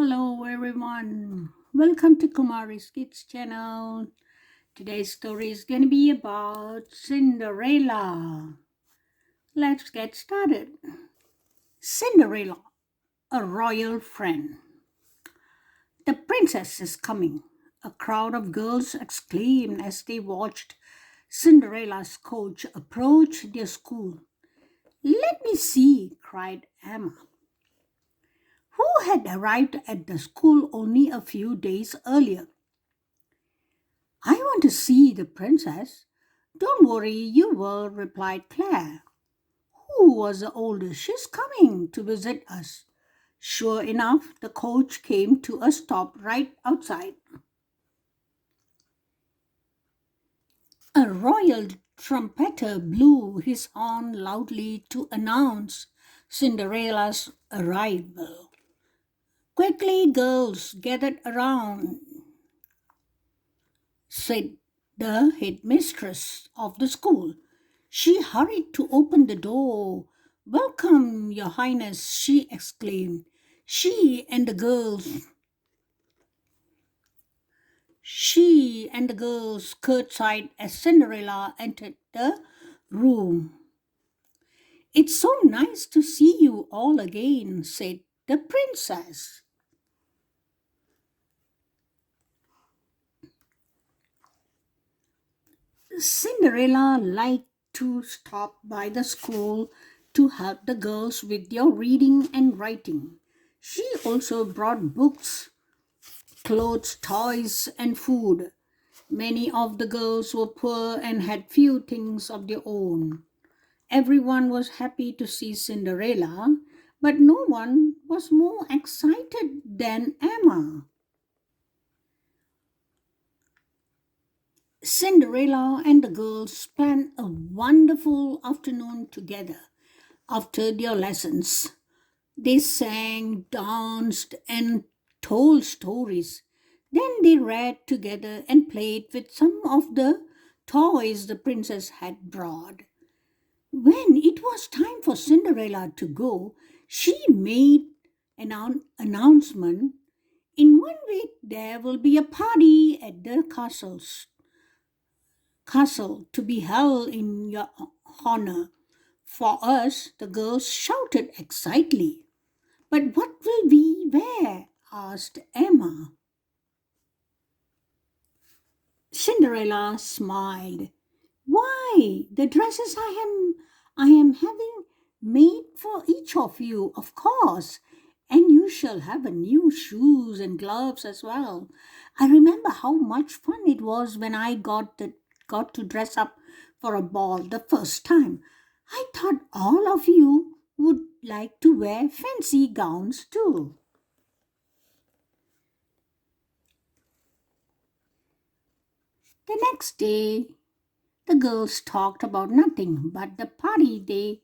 Hello everyone. Welcome to Kumari's Kids channel. Today's story is going to be about Cinderella. Let's get started. Cinderella, a royal friend. The princess is coming. A crowd of girls exclaimed as they watched Cinderella's coach approach their school. Let me see, cried Emma, who had arrived at the school only a few days earlier. I want to see the princess. Don't worry, you will, replied Claire, who was the oldest. She's coming to visit us. Sure enough, the coach came to a stop right outside. A royal trumpeter blew his horn loudly to announce Cinderella's arrival. Quickly, girls, gathered around, said the headmistress of the school. She hurried to open the door. Welcome, Your Highness, she exclaimed. She and the girls curtsied as Cinderella entered the room. It's so nice to see you all again, said the princess. Cinderella liked to stop by the school to help the girls with their reading and writing. She also brought books, clothes, toys, and food. Many of the girls were poor and had few things of their own. Everyone was happy to see Cinderella, but no one was more excited than Emma. Cinderella and the girls spent a wonderful afternoon together. After their lessons, they sang, danced, and told stories. Then they read together and played with some of the toys the princess had brought. When it was time for Cinderella to go, she made an announcement. In 1 week, there will be a party at the castle to be held in your honor. For us, the girls shouted excitedly. But what will we wear? Asked Emma. Cinderella smiled. Why, the dresses I am having made for each of you, of course. And you shall have a new shoes and gloves as well. I remember how much fun it was when I got to dress up for a ball the first time. I thought all of you would like to wear fancy gowns too. The next day, the girls talked about nothing but the party. They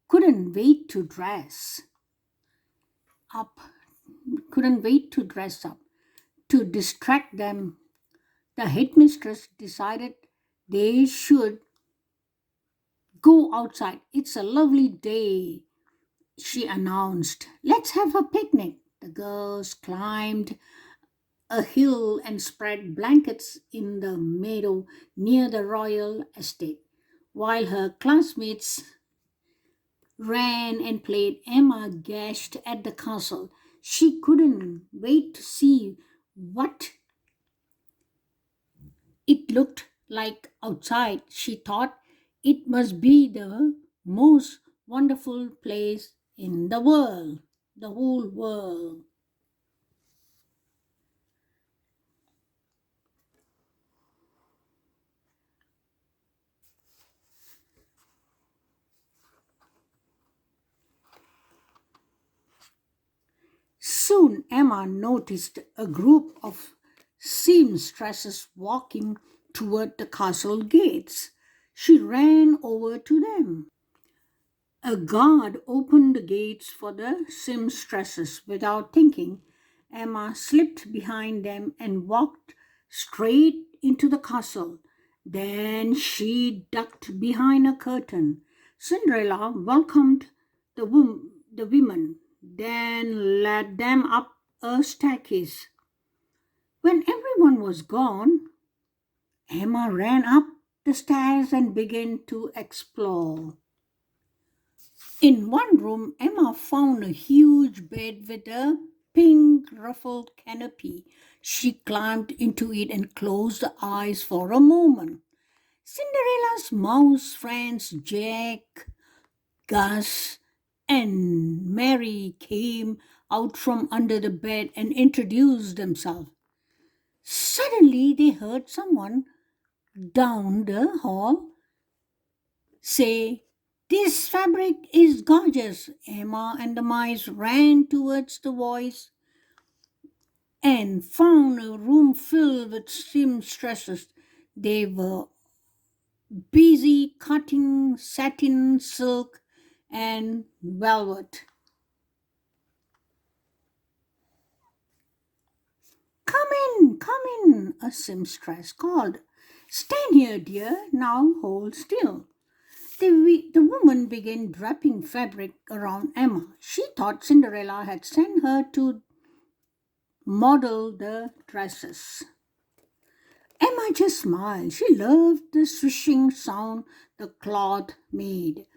couldn't wait to up, dress up. To distract them, the headmistress decided they should go outside. It's a lovely day, she announced. Let's have a picnic. The girls climbed a hill and spread blankets in the meadow near the royal estate. While her classmates ran and played, Emma gazed at the castle. She couldn't wait to see what it looked like outside. She thought it must be the most wonderful place in the whole world. Soon Emma noticed a group of seamstresses walking toward the castle gates. She ran over to them. A guard opened the gates for the seamstresses. Without thinking, Emma slipped behind them and walked straight into the castle. Then she ducked behind a curtain. Cinderella welcomed the women, then led them up a staircase. When everyone was gone, Emma ran up the stairs and began to explore. In one room, Emma found a huge bed with a pink ruffled canopy. She climbed into it and closed her eyes for a moment. Cinderella's mouse friends Jack, Gus, and Mary came out from under the bed and introduced themselves. Suddenly, they heard someone down the hall say, "This fabric is gorgeous." Emma and the mice ran towards the voice and found a room filled with seamstresses. They were busy cutting satin, silk, and velvet. Come in, a seamstress called. "Stand here, dear. Now hold still." The woman began wrapping fabric around Emma. She thought Cinderella had sent her to model the dresses. Emma just smiled. She loved the swishing sound the cloth made.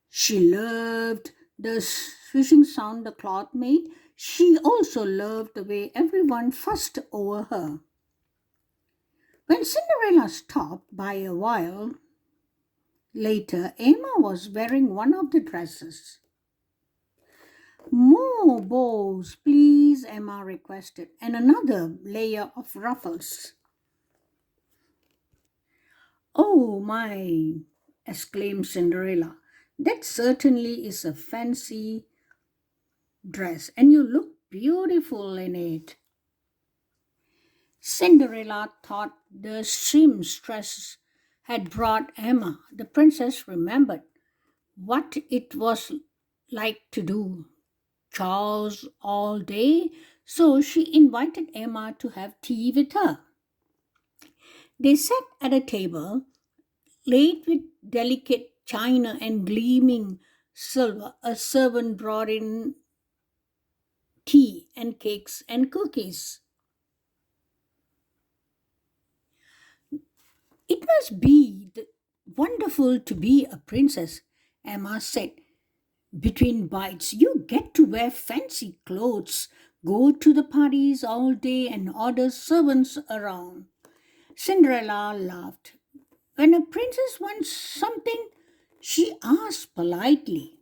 She loved the swishing sound the cloth made. She also loved the way everyone fussed over her. When Cinderella stopped by a while later, Emma was wearing one of the dresses. "More bows, please," Emma requested, "and another layer of ruffles." "Oh my!" exclaimed Cinderella. "That certainly is a fancy dress, and you look beautiful in it." Cinderella thought the seamstress had brought Emma. The princess remembered what it was like to do chores all day, so she invited Emma to have tea with her. They sat at a table laid with delicate china and gleaming silver. A servant brought in tea and cakes and cookies. "It must be wonderful to be a princess," Emma said between bites. "You get to wear fancy clothes, go to the parties all day, and order servants around." Cinderella laughed. When a princess wants something, she asks politely.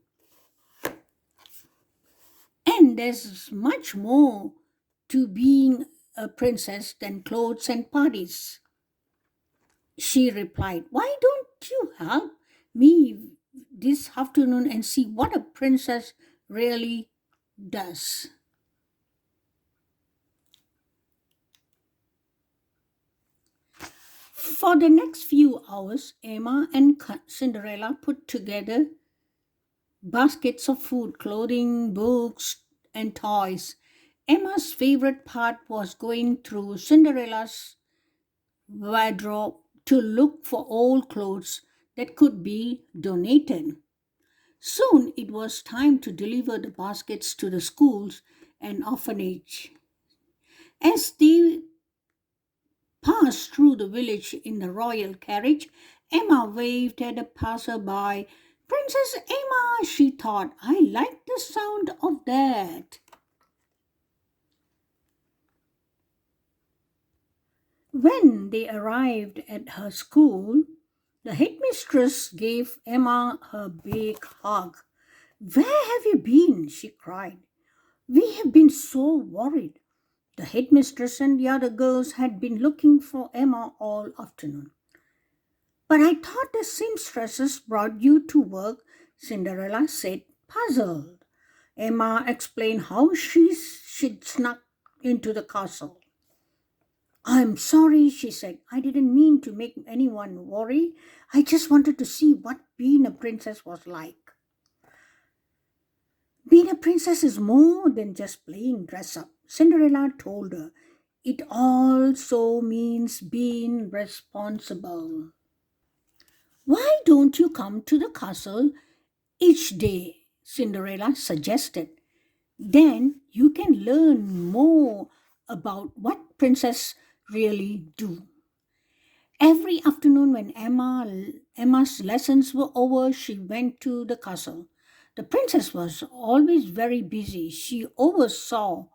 And there's much more to being a princess than clothes and parties. She replied, "Why don't you help me this afternoon and see what a princess really does?" For the next few hours, Emma and Cinderella put together baskets of food, clothing, books, and toys. Emma's favorite part was going through Cinderella's wardrobe to look for old clothes that could be donated. Soon it was time to deliver the baskets to the schools and orphanage. As they passed through the village in the royal carriage, Emma waved at a passerby. "Princess Emma," she thought, "I like the sound of that." When they arrived at her school, the headmistress gave Emma her big hug. "Where have you been?" she cried. "We have been so worried." The headmistress and the other girls had been looking for Emma all afternoon. "But I thought the seamstresses brought you to work," Cinderella said, puzzled. Emma explained how she'd snuck into the castle. "I'm sorry," she said. "I didn't mean to make anyone worry. I just wanted to see what being a princess was like." "Being a princess is more than just playing dress up," Cinderella told her. "It also means being responsible." "Why don't you come to the castle each day?" Cinderella suggested. Then you can learn more about what princess really do. Every afternoon when Emma's lessons were over, she went to the castle. The princess was always very busy. She oversaw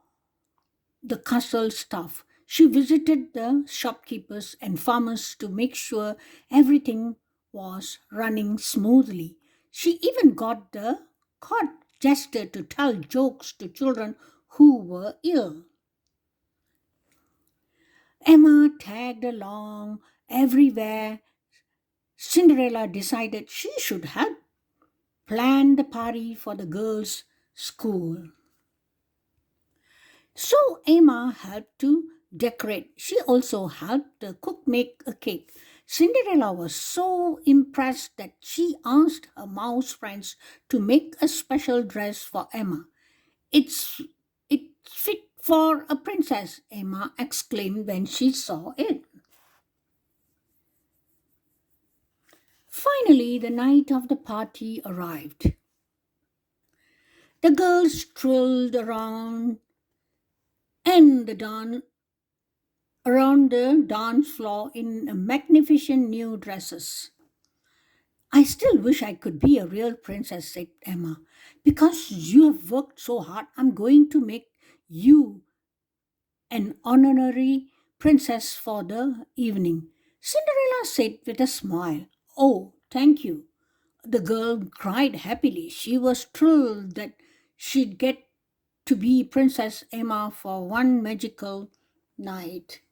the castle staff. She visited the shopkeepers and farmers to make sure everything was running smoothly. She even got the court jester to tell jokes to children who were ill. Emma tagged along everywhere. Cinderella decided she should help plan the party for the girls' school. So Emma helped to decorate. She also helped the cook make a cake. Cinderella was so impressed that she asked her mouse friends to make a special dress for Emma. It's it's fit for a princess, Emma exclaimed when she saw it. Finally, the night of the party arrived. The girls strolled and the dan- around the dance floor in magnificent new dresses. I still wish I could be a real princess, said Emma. Because you have worked so hard, I'm going to make you an honorary princess for the evening. Cinderella said with a smile, Oh, thank you. The girl cried happily. She was thrilled that she'd get to be Princess Emma for one magical night.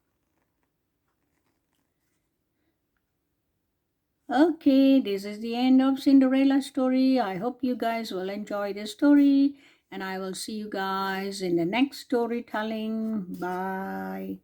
Okay, this is the end of Cinderella story. I hope you guys will enjoy this story and I will see you guys in the next storytelling. Bye.